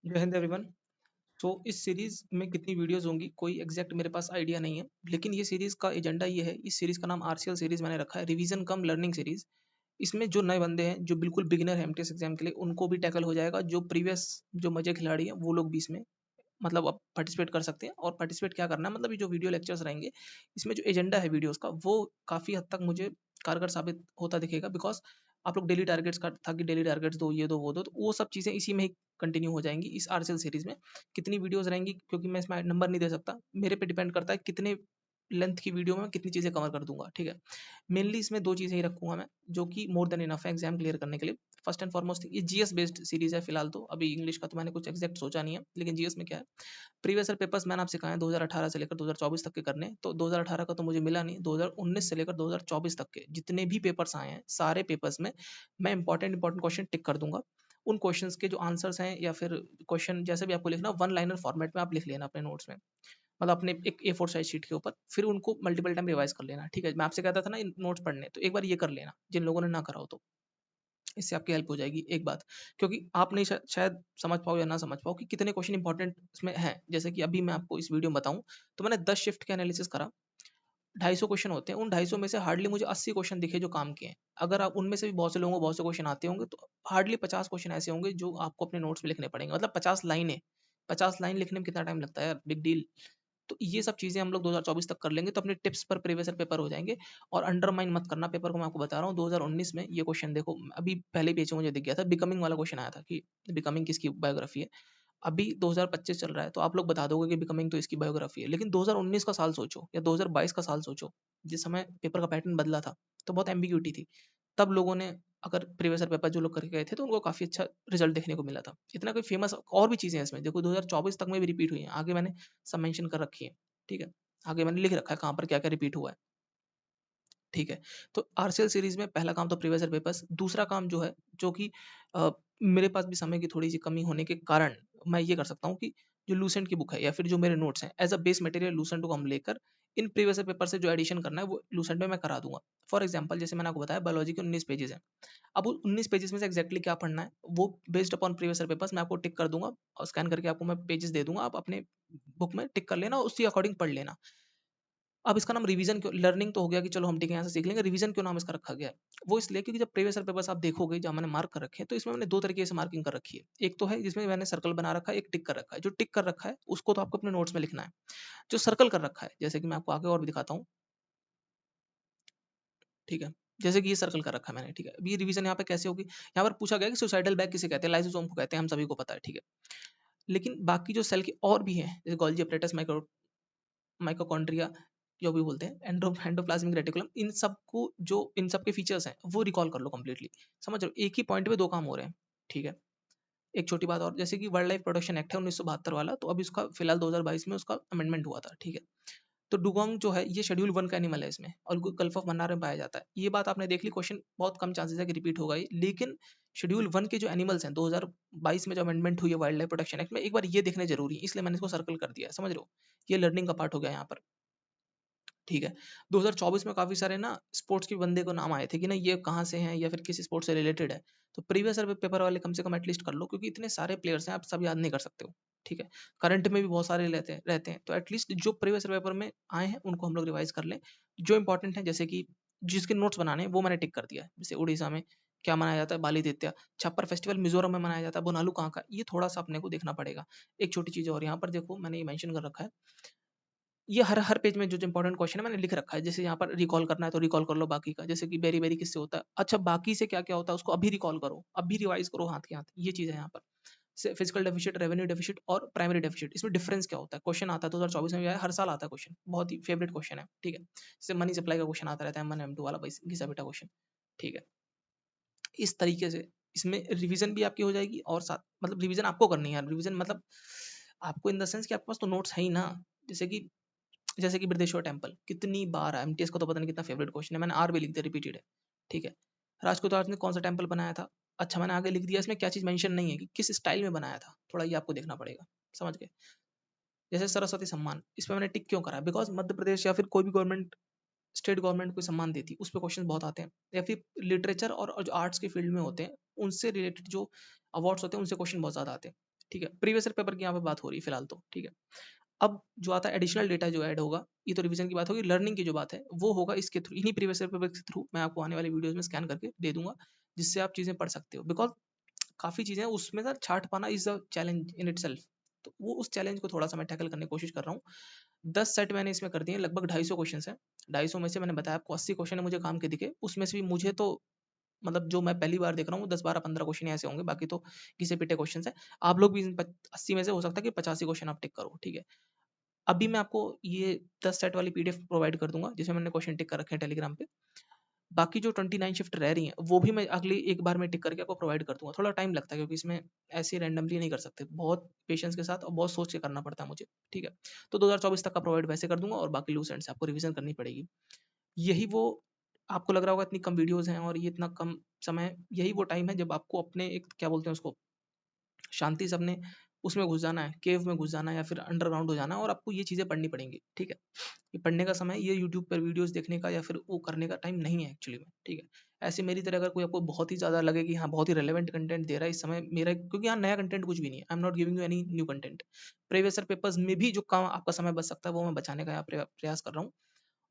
जय हिंद एवरीवन। तो इस सीरीज में कितनी वीडियोस होंगी कोई एग्जैक्ट मेरे पास आइडिया नहीं है, लेकिन ये सीरीज का एजेंडा ये है। इस सीरीज का नाम आरसीएल सीरीज मैंने रखा है, रिवीजन कम लर्निंग सीरीज। इसमें जो नए बंदे हैं, जो बिल्कुल बिगिनर है एमटीएस एग्जाम के लिए, उनको भी टैकल हो जाएगा। जो प्रीवियस जो मजे खिलाड़ी हैं वो लोग भी इसमें मतलब अब पार्टिसिपेट कर सकते हैं। और पार्टिसिपेट क्या करना है, मतलब ये जो वीडियो लेक्चर्स रहेंगे, इसमें जो एजेंडा है वीडियोस का, वो काफ़ी हद तक मुझे कारगर साबित होता दिखेगा। बिकॉज आप लोग डेली टारगेट्स का था कि डेली टारगेट्स दो, ये दो, वो दो, तो वो सब चीज़ें इसी में ही कंटिन्यू हो जाएंगी इस आरसीएल सीरीज में। कितनी वीडियोस रहेंगी, क्योंकि मैं इसमें नंबर नहीं दे सकता, मेरे पे डिपेंड करता है कितने लेंथ की वीडियो में कितनी चीज़ें कवर कर दूंगा। ठीक है, मेनली इसमें दो चीज़ें ही रखूंगा मैं, जो कि मोर देन इनफ है एग्जाम क्लियर करने के लिए। फर्स्ट एंड फॉरमोस्ट ये जीएस बेस्ड सीरीज है फिलहाल, तो अभी इंग्लिश का तो मैंने कुछ एग्जैक्ट सोचा नहीं है, लेकिन जीएस में क्या है, प्रीवियस ईयर पेपर्स मैंने आपसे कहा है 2018 से लेकर 2024 तक के करने। तो 2018 का तो मुझे मिला नहीं, 2019 से लेकर 2024 तक के जितने भी पेपर्स आए हैं, सारे पेपर्स में मैं इंपॉर्टेंट क्वेश्चन टिक कर दूंगा। उन क्वेश्चंस के जो आंसर्स हैं, या फिर क्वेश्चन जैसे भी आपको लिखना, वन लाइनर फॉर्मेट में आप लिख लेना अपने नोट्स में, मतलब अपने एक A4 साइज शीट के ऊपर, फिर उनको मल्टीपल टाइम रिवाइज कर लेना। ठीक है, मैं आपसे कहता था ना इन नोट्स पढ़ने, तो एक बार ये कर लेना जिन लोगों ने ना करा हो तो। इससे आपकी हेल्प हो जाएगी एक बात, क्योंकि आप नहीं शायद समझ पाओ या ना समझ पाओ कि कितने क्वेश्चन इंपॉर्टेंट इसमें है। जैसे कि अभी मैं आपको इस वीडियो में बताऊं, तो मैंने 10 शिफ्ट के एनालिसिस करा, 250 क्वेश्चन होते हैं, उन 250 में से हार्डली मुझे 80 क्वेश्चन दिखे जो काम के हैं। अगर आप उनमें से भी बहुत से लोगों को बहुत से क्वेश्चन आते होंगे, तो हार्डली 50 क्वेश्चन ऐसे होंगे जो आपको अपने नोट्स में लिखने पड़ेंगे, मतलब 50 लाइनें। 50 लाइन लिखने में कितना टाइम लगता है यार, बिग डील। तो ये सब चीज़ें हम लोग 2024 तक कर लेंगे, तो अपने टिप्स पर प्रीवियस ईयर पेपर हो जाएंगे। और अंडरमाइन मत करना पेपर को, मैं आपको बता रहा हूँ। 2019 में ये क्वेश्चन देखो, अभी पहले पेज में मुझे दिख गया था, बिकमिंग वाला क्वेश्चन आया था कि बिकमिंग किसकी बायोग्राफी है। अभी 2025 चल रहा है, तो आप लोग बता दोगे कि बिकमिंग तो इसकी बायोग्राफी है, लेकिन 2019 का साल सोचो या 2022 का साल सोचो, जिस समय पेपर का पैटर्न बदला था, तो बहुत एम्बिग्यूटी थी। तब लोगों ने, अगर प्रीवियस ईयर पेपर जो लोग करके गए थे, तो उनको काफ़ी अच्छा रिजल्ट देखने को मिला था। इतना कोई फेमस और भी चीज़ें हैं इसमें, देखो 2024 तक में भी रिपीट हुई हैं, आगे मैंने सब मेंशन कर रखी है। ठीक है, आगे मैंने लिख रखा है कहाँ पर क्या क्या रिपीट हुआ है। ठीक है, तो आरसीएल सीरीज में पहला काम तो प्रीवियस ईयर पेपर्स, दूसरा काम जो है, जो कि मेरे पास भी समय की थोड़ी सी कमी होने के कारण मैं ये कर सकता हूँ कि जो लूसेंट की बुक है या फिर जो मेरे नोट्स हैं, as a base material Lucent को हम लेकर इन प्रीवियस ईयर पेपर से जो एडिशन करना है वो लूसेंट में मैं करा दूंगा। फॉर एग्जाम्पल, जैसे मैंने आपको बताया बायोलॉजी के 19 पेजेस हैं। अब उन 19 पेजेस में से एग्जैक्टली क्या पढ़ना है, वो based upon previous year papers मैं आपको टिक कर दूंगा, और स्कैन करके आपको मैं पेजेस दे दूंगा, आप अपने बुक में टिक कर लेना और उसी अकॉर्डिंग पढ़ लेना। अब इसका नाम रिवीजन क्यों, लर्निंग तो हो गया कि चलो हम ठीक है यहाँ से सीख लेंगे, रिवीजन क्यों नाम इसका रखा गया है, वो इसलिए क्योंकि जब प्रीवियस ईयर पेपर्स आप देखोगे जहाँ मैंने मार्क कर रखे हैं, तो इसमें मैंने दो तरीके से मार्किंग कर रखी है। एक तो है जिसमें मैंने सर्कल बना रखा है, एक टिक कर रखा है। जो टिक कर रखा है उसको तो आपको अपने नोट्स में लिखना है। जो सर्कल कर रखा है, जैसे कि मैं आपको आगे और भी दिखाता हूँ। ठीक है, जैसे कि ये सर्कल कर रखा है मैंने। ठीक है, अब ये रिवीजन यहाँ पे कैसे होगी, यहाँ पर पूछा गया कि सुसाइडल बैग किसे कहते हैं, लाइसोसोम को कहते हैं, हम सभी को पता है। ठीक है, लेकिन बाकी जो सेल की और भी है, जैसे गोल्जी अपरेटस, माइटोकॉन्ड्रिया, जो भी बोलते हैं, एंडोप्लाज्मिक रेटिकुलम, इन सबको, जो इन सब के फीचर्स हैं वो रिकॉल कर लो कंप्लीटली। समझ रहे हो, एक ही पॉइंट पे दो काम हो रहे हैं। ठीक है, एक छोटी बात और, जैसे कि वाइल्ड लाइफ प्रोटेक्शन एक्ट है 1972 वाला, तो अभी उसका फिलहाल 2022 में उसका अमेंडमेंट हुआ था। ठीक है, तो डुगोंग जो है ये शेड्यूल 1 का एनिमल है इसमें, और गल्फ ऑफ मन्नार में पाया जाता है। ये बात आपने देख ली, क्वेश्चन बहुत कम चांसेस है कि रिपीट होगा ये, लेकिन शेड्यूल 1 के जो एनिमल्स हैं 2022 में जो अमेंडमेंट हुई है वाइल्ड लाइफ प्रोटेक्शन एक्ट में, एक बार ये देखने जरूरी है, इसलिए मैंने इसको सर्कल कर दिया है। समझ रहे हो, ये लर्निंग का पार्ट हो गया यहाँ पर। ठीक है, 2024 में काफ़ी सारे ना स्पोर्ट्स के बंदे को नाम आए थे कि ना ये कहाँ से हैं या फिर किस स्पोर्ट से रिलेटेड है। तो प्रीवियस ईयर पेपर वाले कम से कम एटलीस्ट कर लो, क्योंकि इतने सारे प्लेयर्स हैं, आप सब याद नहीं कर सकते हो। ठीक है, करंट में भी बहुत सारे रहते हैं, तो एटलीस्ट जो प्रीवियस ईयर पेपर में आए हैं उनको हम लोग रिवाइज कर लें। जो इंपॉर्टेंट है, जैसे कि जिसके नोट्स बनाने हैं वो मैंने टिक कर दिया है। जैसे उड़ीसा में क्या मनाया जाता है, बाली दित्या। छप्पर फेस्टिवल मिजोरम में मनाया जाता है, बोनालू कहाँ का, ये थोड़ा सा अपने को देखना पड़ेगा। एक छोटी चीज़ और यहाँ पर देखो, मैंने ये मेंशन कर रखा है, ये हर हर पेज में जो इंपॉर्टेंट क्वेश्चन है मैंने लिख रखा है। जैसे यहाँ पर रिकॉल करना है तो रिकॉल कर लो बाकी का, जैसे कि बेरी बेरी किससे होता है, अच्छा बाकी से क्या क्या होता है उसको अभी रिकॉल करो, अभी रिवाइज करो हाथ के हाथ। ये चीज़ है यहाँ पर। फिजिकल डेफिशिट, रेवेन्यू डेफिशिट और प्राइमरी डेफिशिट, इसमें डिफरेंस क्या होता है, क्वेश्चन आता है 2024 में भी आया, हर साल आता है क्वेश्चन, बहुत ही फेवरेट क्वेश्चन है। ठीक है, जैसे मनी सप्लाई का क्वेश्चन आता रहता है, M1 M2 वाला घिसा बेटा क्वेश्चन। ठीक है, इस तरीके से इसमें रिवीजन भी आपकी हो जाएगी, और साथ मतलब रिवीजन आपको करनी है, रिवीजन मतलब आपको इन द सेंस कि आपके पास तो नोट्स है ही ना। जैसे कि बृहदेश्वर टेम्पल कितनी बार है, एमटीएस को तो पता नहीं कितना फेवरेट क्वेश्चन है, मैंने आर भी लिख दिया, रिपीटेड है। ठीक है, राजकोट ने कौन सा टेम्पल बनाया था, अच्छा मैंने आगे लिख दिया, इसमें क्या चीज़ मेंशन नहीं है कि किस स्टाइल में बनाया था, थोड़ा ये आपको देखना पड़ेगा। समझ गए, जैसे सरस्वती सम्मान, इस पर मैंने टिक क्यों करा, बिकॉज मध्य प्रदेश या फिर कोई भी गवर्नमेंट, स्टेट गवर्नमेंट कोई सम्मान देती है, उस पर क्वेश्चन बहुत आते हैं। या फिर लिटरेचर और जो आर्ट्स के फील्ड में होते हैं, उनसे रिलेटेड जो अवार्ड्स होते हैं उनसे क्वेश्चन बहुत ज़्यादा आते हैं। ठीक है, प्रीवियस ईयर पेपर की यहाँ पे बात हो रही है फिलहाल तो, ठीक है। अब जो आता है एडिशनल डेटा जो ऐड होगा, ये तो रिवीजन की बात होगी। लर्निंग की जो बात है वो होगा इसके थ्रू, इन्हीं प्रीवियस ईयर पेपर के थ्रू मैं आपको आने वाली वीडियोस में स्कैन करके दे दूंगा, जिससे आप चीजें पढ़ सकते हो। बिकॉज काफी चीजें उसमें ना छाट पाना is a challenge in itself. तो वो उस चैलेंज को थोड़ा सा मैं टैकल करने की कोशिश कर रहा हूँ। 10 सेट मैंने इसमें कर दिए, लगभग 250 क्वेश्चन है। 250 में से मैंने बताया आपको 80 क्वेश्चन है मुझे काम के दिखे, उसमें से भी मुझे तो मतलब जो मैं पहली बार देख रहा हूँ 10 12 15 क्वेश्चन ऐसे होंगे, बाकी तो घिसे पिटे क्वेश्चन है। आप लोग भी 80 में से हो सकता है कि 85 क्वेश्चन आप टिक करो, ठीक है। अभी मैं आपको ये 10 सेट वाली पीडीएफ प्रोवाइड कर दूंगा जिसमें मैंने क्वेश्चन टिक कर रखे हैं टेलीग्राम पे। बाकी जो 29 शिफ्ट रह रही हैं वो भी मैं अगली एक बार में टिक करके आपको प्रोवाइड कर दूंगा। थोड़ा टाइम लगता है क्योंकि इसमें ऐसे रैंडमली नहीं कर सकते, बहुत पेशेंस के साथ और बहुत सोच के करना पड़ता है मुझे, ठीक है। तो 2024 तक का प्रोवाइड वैसे कर दूंगा और बाकी लूज एंड से आपको रिवीजन करनी पड़ेगी। यही वो, आपको लग रहा होगा इतनी कम वीडियोस हैं और ये इतना कम समय, यही वो टाइम है जब आपको अपने एक क्या बोलते हैं उसको, शांति से अपने उसमें घुस जाना है, केव में घुस जाना है या फिर अंडरग्राउंड हो जाना है और आपको ये चीज़ें पढ़नी पड़ेंगी, ठीक है। ये पढ़ने का समय, ये यूट्यूब पर वीडियोस देखने का या फिर वो करने का टाइम नहीं है एक्चुअली में, ठीक है। ऐसे मेरी तरह अगर कोई आपको बहुत ही ज़्यादा लगे कि हाँ बहुत ही रेलेवेंट कंटेंट दे रहा है इस समय मेरा, क्योंकि यहाँ नया कंटेंट कुछ भी नहीं है, I am not giving you any new content. Previous year papers में भी जो काम आपका समय बच सकता है वो मैं बचाने का यहाँ प्रयास कर रहा हूँ।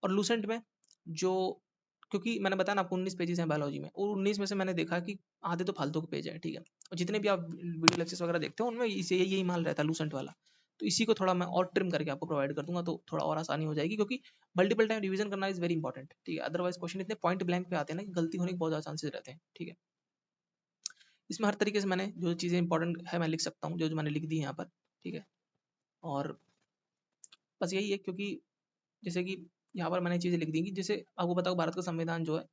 और लूसेंट में जो, क्योंकि मैंने बताया ना आपको 19 पेजेस हैं बायोलॉजी में, और 19 में से मैंने देखा कि आधे तो फालतू के पेज हैं, ठीक है। और जितने भी आप वीडियो लेक्चर्स वगैरह देखते हो उनमें इसे यही माल रहता है लूसेंट वाला। तो इसी को थोड़ा मैं और ट्रिम करके आपको प्रोवाइड कर दूंगा तो थोड़ा और आसानी हो जाएगी, क्योंकि मल्टीपल टाइम रिवीजन करना इज वेरी इंपॉर्टेंट, ठीक है। अदरवाइज क्वेश्चन इतने पॉइंट ब्लैंक पे आते हैं ना कि गलती होने के बहुत ज़्यादा चांसेस रहते हैं, ठीक है। इसमें हर तरीके से मैंने जो चीज़ें इंपॉर्टेंट है मैं लिख सकता हूँ, जो मैंने लिख दी है यहाँ पर, ठीक है। और बस यही है, क्योंकि जैसे कि यहाँ पर मैंने चीज़ें लिख दी कि जैसे आपको बताओ भारत का संविधान जो है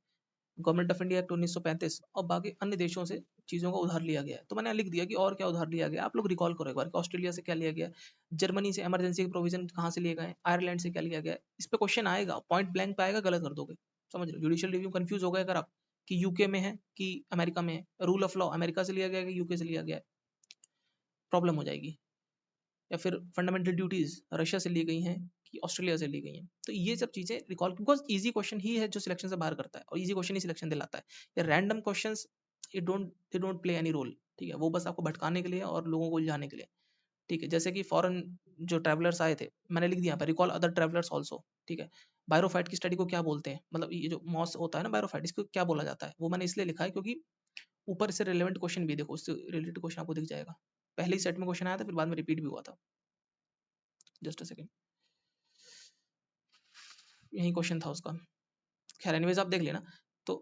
गवर्नमेंट ऑफ इंडिया एक्ट 1935 और बाकी अन्य देशों से चीज़ों का उधार लिया गया है। तो मैंने लिख दिया कि और क्या उधार लिया गया, आप लोग रिकॉल करो एक बार कि ऑस्ट्रेलिया से क्या लिया गया, जर्मनी से इमरजेंसी के प्रोविजन कहाँ से लिए गए, आयरलैंड से क्या लिया गया। इस पे क्वेश्चन आएगा, पॉइंट ब्लैंक पे आएगा, गलत कर दोगे, समझ लो। जुडिशियल रिव्यू कंफ्यूज हो गए अगर आप कि यूके में है कि अमेरिका में है, रूल ऑफ लॉ अमेरिका से लिया गया कि यूके से लिया गया है, प्रॉब्लम हो जाएगी। या फिर फंडामेंटल ड्यूटीज रशिया से ली गई हैं कि ऑस्ट्रेलिया से ली गई हैं। तो ये सब चीजें रिकॉल, बिकॉज इजी क्वेश्चन ही है जो सिलेक्शन से बाहर करता है और इजी क्वेश्चन ही सिलेक्शन दिलाता है। या random questions they don't play any role, ठीक है। वो बस आपको भटकाने के लिए और लोगों को उलझाने के लिए, ठीक है। जैसे कि फॉरेन जो ट्रैवलर्स आए थे, मैंने लिख दिया यहाँ पर रिकॉल अदर ट्रैवलर्स ऑल्सो, ठीक है। बायरोफाइट की स्टडी को क्या बोलते हैं, मतलब ये जो मॉस होता है ना बायरोफाइट, इसको क्या बोला जाता है, वो मैंने इसलिए लिखा है क्योंकि ऊपर से रिलेवेंट क्वेश्चन भी देखो, उससे रिलेटेड क्वेश्चन आपको दिख जाएगा। पहले ही सेट में क्वेश्चन आया था, फिर बाद में रिपीट भी हुआ था। जस्ट अ सेकंड, यही क्वेश्चन था उसका। खैर एनीवेज आप देख लेना। तो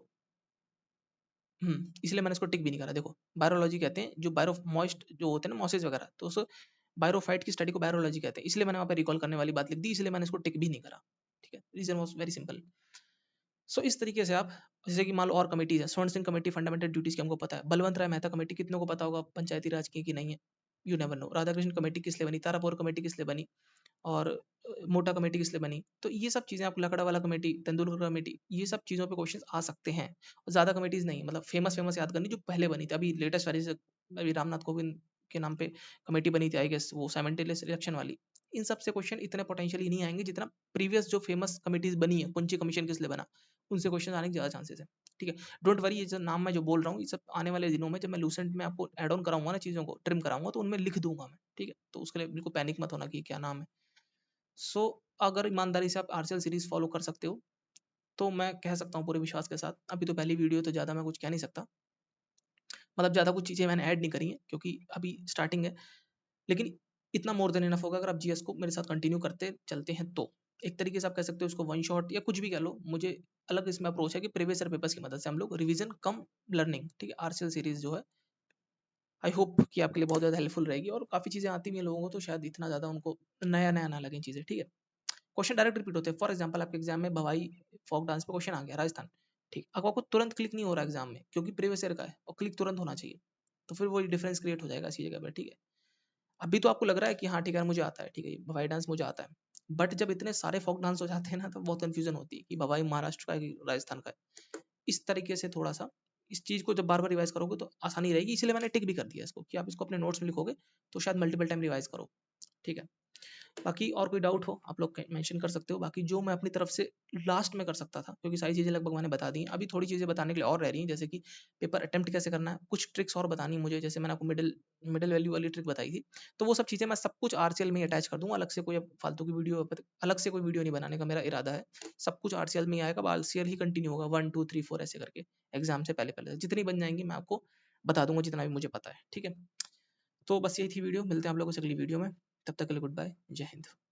इसलिए मैंने इसको टिक भी नहीं करा। देखो बायोलॉजी कहते हैं जो बायो मॉइस्ट जो होते हैं ना मॉसेज वगैरह, तो उस बायोफाइट की स्टडी को बायोलॉजी कहते हैं, इसलिए मैंने वहाँ पे रिकॉल करने वाली बात लिख दी, इसलिए मैंने इसको टिक भी नहीं करा, ठीक है। Reason was very simple. So इस तरीके से आप, जैसे कि मान लो और कमेटीज है, स्वर्ण सिंह कमेटी फंडामेंटल ड्यूटीज की हमको पता है, बलवंत राय मेहता कमेटी कितनों को पता होगा पंचायती राज की कि नहीं है, you never know. Radhakrishna committee किस लिए बनी, तारापुर कमेटी किस लिए बनी, और मोटा कमेटी किस लिए बनी। तो ये सब चीज़ें आप, लकड़ा वाला कमेटी, तेंदुलकर कमेटी, ये सब चीज़ों पे क्वेश्चन आ सकते हैं। और ज़्यादा कमेटीज नहीं, मतलब फेमस फेमस याद करनी जो पहले बनी थी। अभी लेटेस्ट वाली से अभी रामनाथ कोविंद के नाम पे कमेटी बनी थी आई गेस, वो साइमल्टेनियस इलेक्शन वाली। इन सब से क्वेश्चन इतने पोटेंशियली नहीं आएंगे जितना प्रीवियस जो फेमस कमिटीज बनी है, पुंची कमीशन किस लिए बना, उनसे क्वेश्चन आने के ज़्यादा चांसेस है, ठीक है। डोंट वरी, ये जो नाम मैं जो बोल रहा हूँ ये सब आने वाले दिनों में जब मैं लूसेंट में आपको एड ऑन कराऊंगा ना, चीज़ों को ट्रिम कराऊंगा तो उनमें लिख दूंगा मैं, ठीक है। तो उसके लिए बिल्कुल पैनिक मत होना कि क्या नाम है। सो अगर ईमानदारी से आप आरसीएल सीरीज फॉलो कर सकते हो तो मैं कह सकता हूँ पूरे विश्वास के साथ, अभी तो पहली वीडियो तो ज़्यादा मैं कुछ कह नहीं सकता, मतलब ज़्यादा कुछ चीज़ें मैंने ऐड नहीं करी हैं क्योंकि अभी स्टार्टिंग है। लेकिन इतना मोर देन इनफ होगा अगर आप जीएस को मेरे साथ कंटिन्यू करते चलते हैं तो। एक तरीके से आप कह सकते हो उसको वन शॉट या कुछ भी कह लो, मुझे अलग इसमें अप्रोच है कि प्रीवियस ईयर पेपर्स की मदद से हम लोग रिवीजन कम लर्निंग, ठीक है, आरसीएल सीरीज जो है, आई होप कि आपके लिए बहुत ज़्यादा हेल्पफुल रहेगी। और काफ़ी चीज़ें आती भी हैं लोगों को तो शायद इतना ज़्यादा उनको नया नया ना लगे चीज़ें, ठीक है। क्वेश्चन डायरेक्ट रिपीट होते हैं। फॉर एग्जांपल आपके एग्जाम में भवाई फोक डांस पे क्वेश्चन आ गया राजस्थान, ठीक। अब आपको तुरंत क्लिक नहीं हो रहा एग्जाम में क्योंकि प्रीवियस ईयर का है और क्लिक तुरंत होना चाहिए, तो फिर वही डिफरेंस क्रिएट हो जाएगा इसी जगह पर, ठीक है। अभी तो आपको लग रहा है कि हाँ ठीक है मुझे आता है, ठीक है, भवाई डांस मुझे आता है, बट जब इतने सारे फोक डांस हो जाते हैं ना तो बहुत कंफ्यूजन होती है कि भवाई महाराष्ट्र का है कि राजस्थान का है। इस तरीके से थोड़ा सा इस चीज को जब बार बार रिवाइज करोगे तो आसानी रहेगी, इसलिए मैंने टिक भी कर दिया इसको कि आप इसको अपने नोट्स में लिखोगे तो शायद मल्टीपल टाइम रिवाइज करो, ठीक है। बाकी और कोई डाउट हो आप लोग मेंशन कर सकते हो। बाकी जो मैं अपनी तरफ से लास्ट में कर सकता था, क्योंकि सारी चीज़ें लगभग मैंने बता दी हैं। अभी थोड़ी चीज़ें बताने के लिए और रह रही हैं, जैसे कि पेपर अटेम्प्ट कैसे करना है, कुछ ट्रिक्स और बतानी है मुझे, जैसे मैंने आपको मिडल मिडल वैल्यू वाली ट्रिक बताई थी। तो वो सब चीज़ें मैं सब कुछ आरसीएल में ही अटैच कर दूँगा, अलग से कोई अब फालतू की वीडियो अलग से कोई वीडियो नहीं बनाने का मेरा इरादा है। सब कुछ आरसीएल में ही आएगा, अब आरसीएल ही कंटिन्यू होगा 1, 2, 3, 4 ऐसे करके एग्ज़ाम से पहले-पहले जितनी बन जाएँगी मैं आपको बता दूँगा जितना भी मुझे पता है, ठीक है? तो बस यही थी वीडियो, मिलते हैं आप लोगों से अगली वीडियो में। तब तक के लिए गुड बाय, जय हिंद।